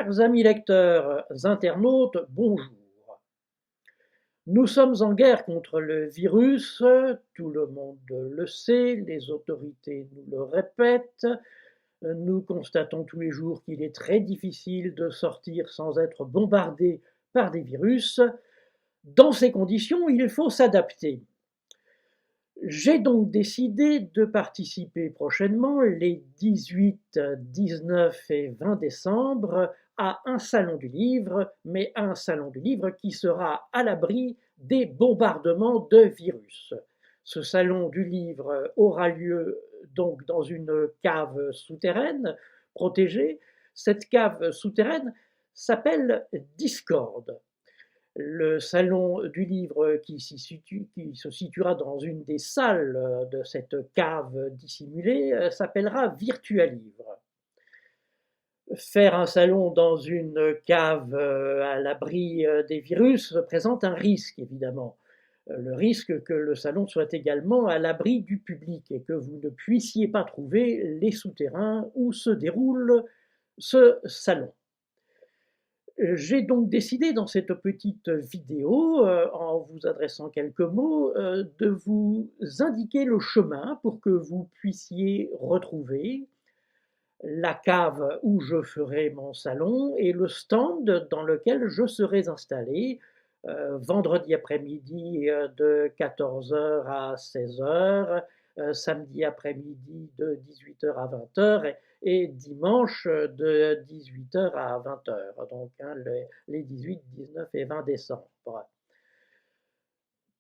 Chers amis lecteurs, internautes, bonjour. Nous sommes en guerre contre le virus, tout le monde le sait, les autorités nous le répètent. Nous constatons tous les jours qu'il est très difficile de sortir sans être bombardé par des virus. Dans ces conditions, il faut s'adapter. J'ai donc décidé de participer prochainement, les 18, 19 et 20 décembre, à un salon du livre, mais un salon du livre qui sera à l'abri des bombardements de virus. Ce salon du livre aura lieu donc dans une cave souterraine protégée. Cette cave souterraine s'appelle Discord. Le salon du livre qui se situera dans une des salles de cette cave dissimulée s'appellera Virtualivre. Faire un salon dans une cave à l'abri des virus présente un risque, évidemment. Le risque que le salon soit également à l'abri du public et que vous ne puissiez pas trouver les souterrains où se déroule ce salon. J'ai donc décidé dans cette petite vidéo, en vous adressant quelques mots, de vous indiquer le chemin pour que vous puissiez retrouver la cave où je ferai mon salon et le stand dans lequel je serai installé vendredi après-midi de 14h à 16h, samedi après-midi de 18h à 20h et dimanche de 18h à 20h, donc les 18, 19 et 20 décembre.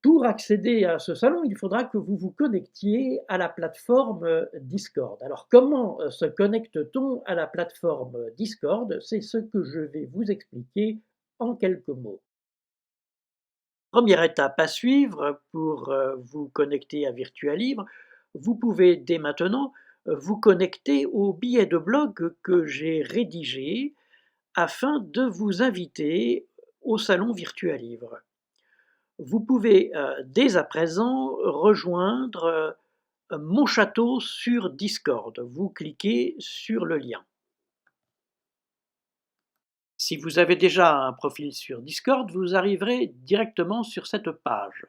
Pour accéder à ce salon, il faudra que vous vous connectiez à la plateforme Discord. Alors comment se connecte-t-on à la plateforme Discord? C'est ce que je vais vous expliquer en quelques mots. Première étape à suivre pour vous connecter à Virtualivre, vous pouvez dès maintenant vous connecter au billet de blog que j'ai rédigé afin de vous inviter au salon Virtualivre. Vous pouvez dès à présent rejoindre mon château sur Discord. Vous cliquez sur le lien. Si vous avez déjà un profil sur Discord, vous arriverez directement sur cette page.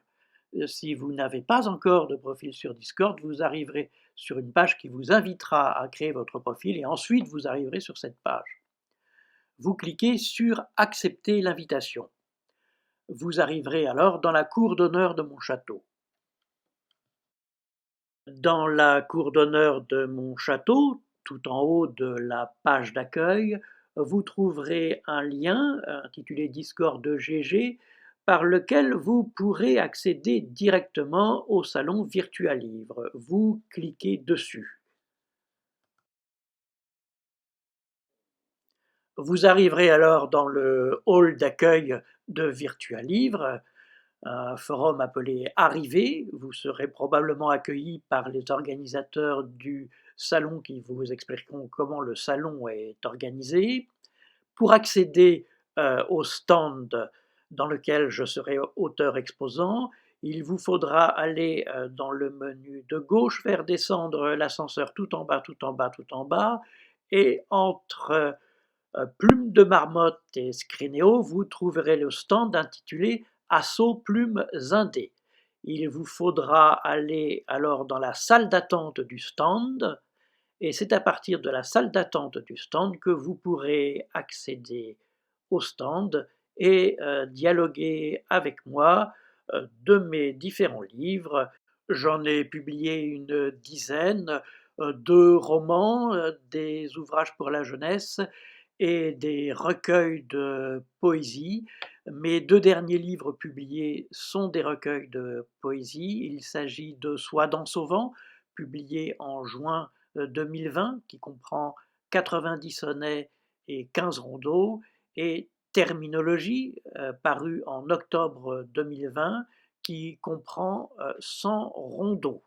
Si vous n'avez pas encore de profil sur Discord, vous arriverez sur une page qui vous invitera à créer votre profil et ensuite vous arriverez sur cette page. Vous cliquez sur « Accepter l'invitation ». Vous arriverez alors dans la cour d'honneur de mon château. Dans la cour d'honneur de mon château, tout en haut de la page d'accueil, vous trouverez un lien intitulé Discord GG par lequel vous pourrez accéder directement au salon Virtualivre. Vous cliquez dessus. Vous arriverez alors dans le hall d'accueil de Virtualivre, un forum appelé Arrivée. Vous serez probablement accueilli par les organisateurs du salon qui vous expliqueront comment le salon est organisé. Pour accéder au stand dans lequel je serai auteur exposant, il vous faudra aller dans le menu de gauche, faire descendre l'ascenseur tout en bas, tout en bas, tout en bas, et entre Plume de Marmotte et Scrinéo, vous trouverez le stand intitulé Assaut Plumes Indé. Il vous faudra aller alors dans la salle d'attente du stand, et c'est à partir de la salle d'attente du stand que vous pourrez accéder au stand et dialoguer avec moi de mes différents livres. J'en ai publié une dizaine, 2 romans, des ouvrages pour la jeunesse et des recueils de poésie. Mes 2 derniers livres publiés sont des recueils de poésie. Il s'agit de Sois dans Sauvant, publié en juin 2020, qui comprend 90 sonnets et 15 rondeaux, et Terminologie, paru en octobre 2020, qui comprend 100 rondeaux.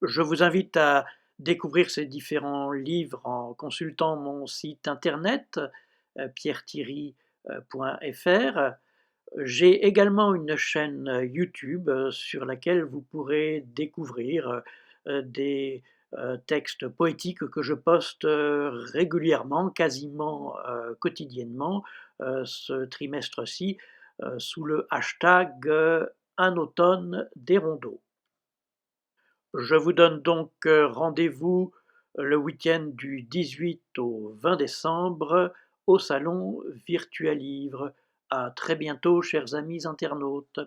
Je vous invite à découvrir ces différents livres en consultant mon site internet pierrethierry.fr. J'ai également une chaîne YouTube sur laquelle vous pourrez découvrir des texte poétique que je poste régulièrement, quasiment quotidiennement, ce trimestre-ci, sous le hashtag Un automne des rondeaux. Je vous donne donc rendez-vous le week-end du 18 au 20 décembre au salon Virtualivre. À très bientôt, chers amis internautes.